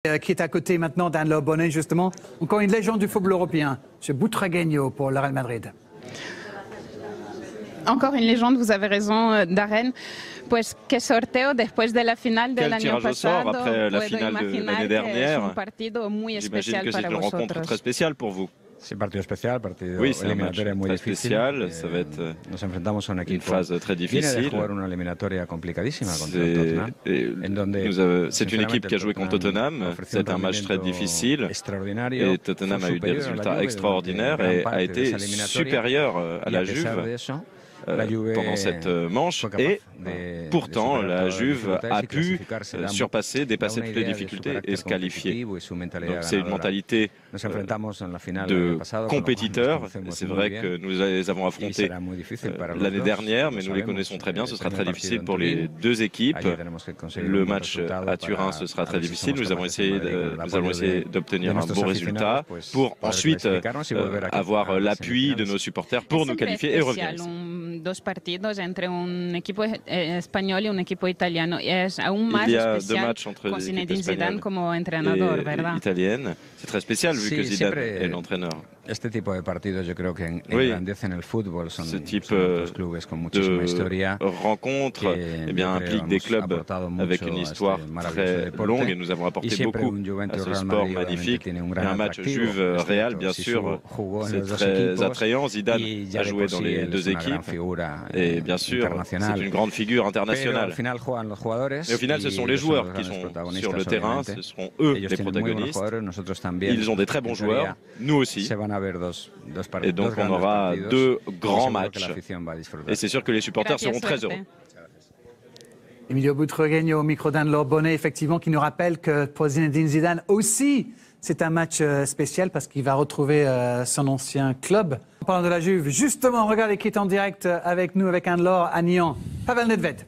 Qui est à côté maintenant d'Anne-Laure Bonnet, justement. Encore une légende du football européen, ce Butragueño pour le Real Madrid. Encore une légende, vous avez raison, Darren. Pues que sorteo después de la final del año pasado. Après la finale de l'année dernière, j'imagine que c'est une rencontre très spéciale pour vous. Sí, partido especial, partido oui, c'est un match eliminatoria muy très difícil. Spécial, ça va être nos enfrentamos a un une equipo phase très viene de difficile. jugar una eliminatoria complicadísima contra el Tottenham. C'est une équipe qui a joué contre Tottenham. C'est un match très difficile. Et Tottenham a eu des résultats extraordinaires et a été supérieur à la Juve pendant cette manche. Et pourtant, la Juve a pu surpasser, dépasser toutes les difficultés et se qualifier. Donc c'est une mentalité de compétiteurs. C'est vrai que nous les avons affrontés l'année dernière, mais nous les connaissons très bien. Ce sera très difficile pour les deux équipes. Le match à Turin, ce sera très difficile. Nous allons essayer d'obtenir un bon résultat pour ensuite avoir l'appui de nos supporters pour nous qualifier et revenir ici. Dos partidos entre un equipo español y un equipo italiano. Es aún más Il y a especial deux matchs entre con les équipes Zinedine Zidane espagnoles como entrenador, et ¿verdad? italiennes. C'est très spécial vu que Zidane est l'entraîneur. Este tipo de partidos yo creo que engrandecen el fútbol. Son otros clubes con muchísima historia. Rencontres impliquent des clubs avec une histoire très longue et nous avons apporté beaucoup à ce sport magnifique. Et un match Juve-Real, bien sûr, c'est très attrayant. Zidane a joué dans les deux équipes et bien sûr, c'est une grande figure internationale. Mais au final, ce sont les joueurs qui sont sur le terrain, ce seront eux les protagonistes. Ils ont des très bons joueurs, nous aussi. Et donc on aura deux grands matchs. Et c'est sûr que les supporters seront très heureux. Emilio Butragueño au micro d'Anne-Laure Bonnet, effectivement, qui nous rappelle que pour Zinedine Zidane aussi, c'est un match spécial parce qu'il va retrouver son ancien club. En parlant de la Juve, justement, regardez qui est en direct avec nous, avec Anne-Laure à Nyon, Pavel Nedved.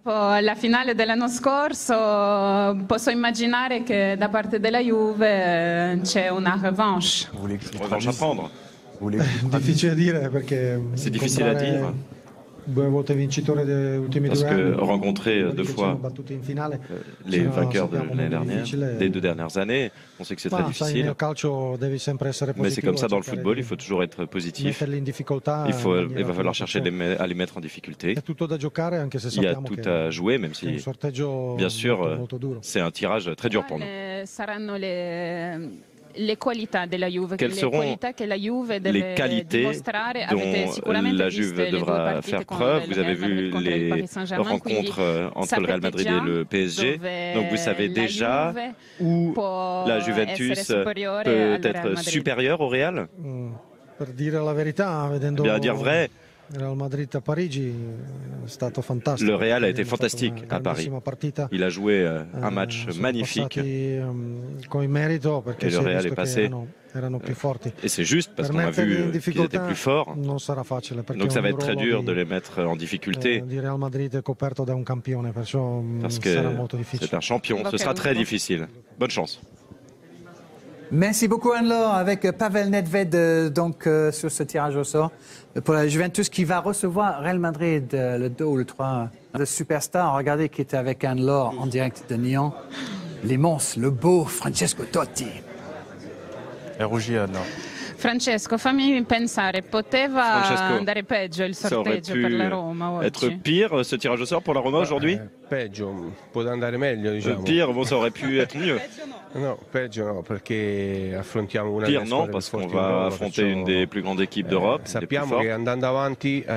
La finale dell'anno scorso, posso immaginare che da parte della Juve c'è una revanche. Revanche à prendre. Difficile a dire perché c'est difficile à dire. Parce que rencontrer deux fois les vainqueurs de l'année dernière, des deux dernières années, on sait que c'est très difficile. Mais c'est comme ça dans le football, il faut toujours être positif. Il va falloir chercher à les mettre en difficulté. Il y a tout à jouer, même si, bien sûr, c'est un tirage très dur pour nous. Quelles seront les qualités dont la Juve devra faire preuve? Vous avez vu les rencontres entre le Real Madrid et le PSG. Donc vous savez déjà où la Juventus peut être supérieure au Real? Bien, à dire vrai, le Real a été fantastique à Paris. Il a joué un match magnifique et le Real est passé. Et c'est juste parce qu'on a vu qu'ils étaient plus forts. Donc ça va être très dur de les mettre en difficulté. Parce que c'est un champion. Ce sera très difficile. Bonne chance. Merci beaucoup Anne-Laure avec Pavel Nedved donc sur ce tirage au sort pour la Juventus qui va recevoir Real Madrid le 2 ou le 3 de Superstar. Regardez qui était avec Anne-Laure en direct de Nyon. L'immense, le beau Francesco Totti. È rougi Anne-Laure. Francesco, fammi pensare, poteva andare peggio il sorteggio per la Roma oggi? Être pire ce tirage au sort pour la Roma aujourd'hui? Peggio, può andare meglio, diciamo. Pire, bon, ça aurait pu être mieux. No, peggio no, perché affrontiamo una Pire non, parce qu'on va affronter une des plus grandes équipes d'Europe,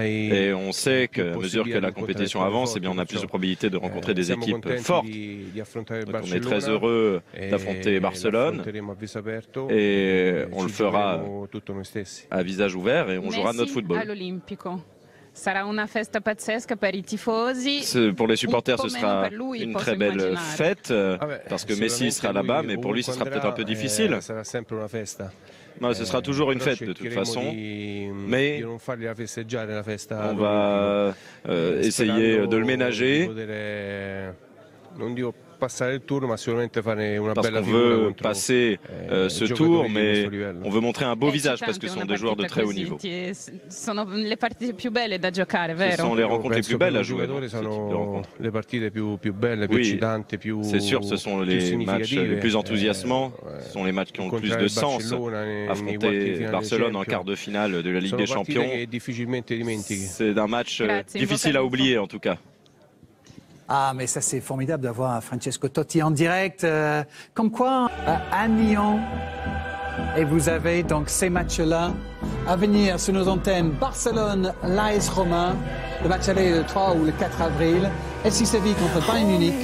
et on sait qu'à mesure que la compétition avance, eh bien, on a plus de probabilité de rencontrer des équipes fortes. Donc on est très heureux d'affronter Barcelone et on le fera à visage ouvert et on jouera notre football. Pour les supporters, ce sera une très belle fête parce que Messi sera là-bas, mais pour lui, ce sera peut-être un peu difficile. Non, ce sera toujours une fête de toute façon, mais on va essayer de le ménager. parce qu'on veut passer ce tour, mais on veut montrer un beau visage parce que ce sont des joueurs de très haut niveau. Ce sont les rencontres les plus belles à jouer. Oui, c'est sûr, ce sont les matchs les plus enthousiasmants, ce sont les matchs qui ont le plus de sens. Affronter Barcelone en quart de finale de la Ligue des Champions, c'est un match difficile à oublier en tout cas. Ah, mais ça c'est formidable d'avoir Francesco Totti en direct. Comme quoi, à Nyon, et vous avez donc ces matchs-là à venir sur nos antennes. Barcelone, l'AS Roma, le match aller le 3 ou le 4 avril. FC Séville contre Bayern Munich,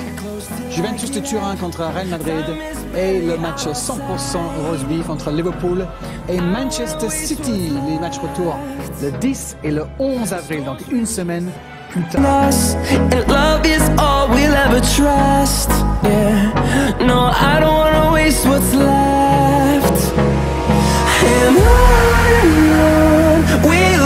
Juventus de Turin contre Real Madrid et le match 100% rose beef entre Liverpool et Manchester City. Les matchs retour le 10 et le 11 avril, donc une semaine plus tard. And love is all we'll ever trust. Yeah, no, I don't wanna waste what's left. And on we'll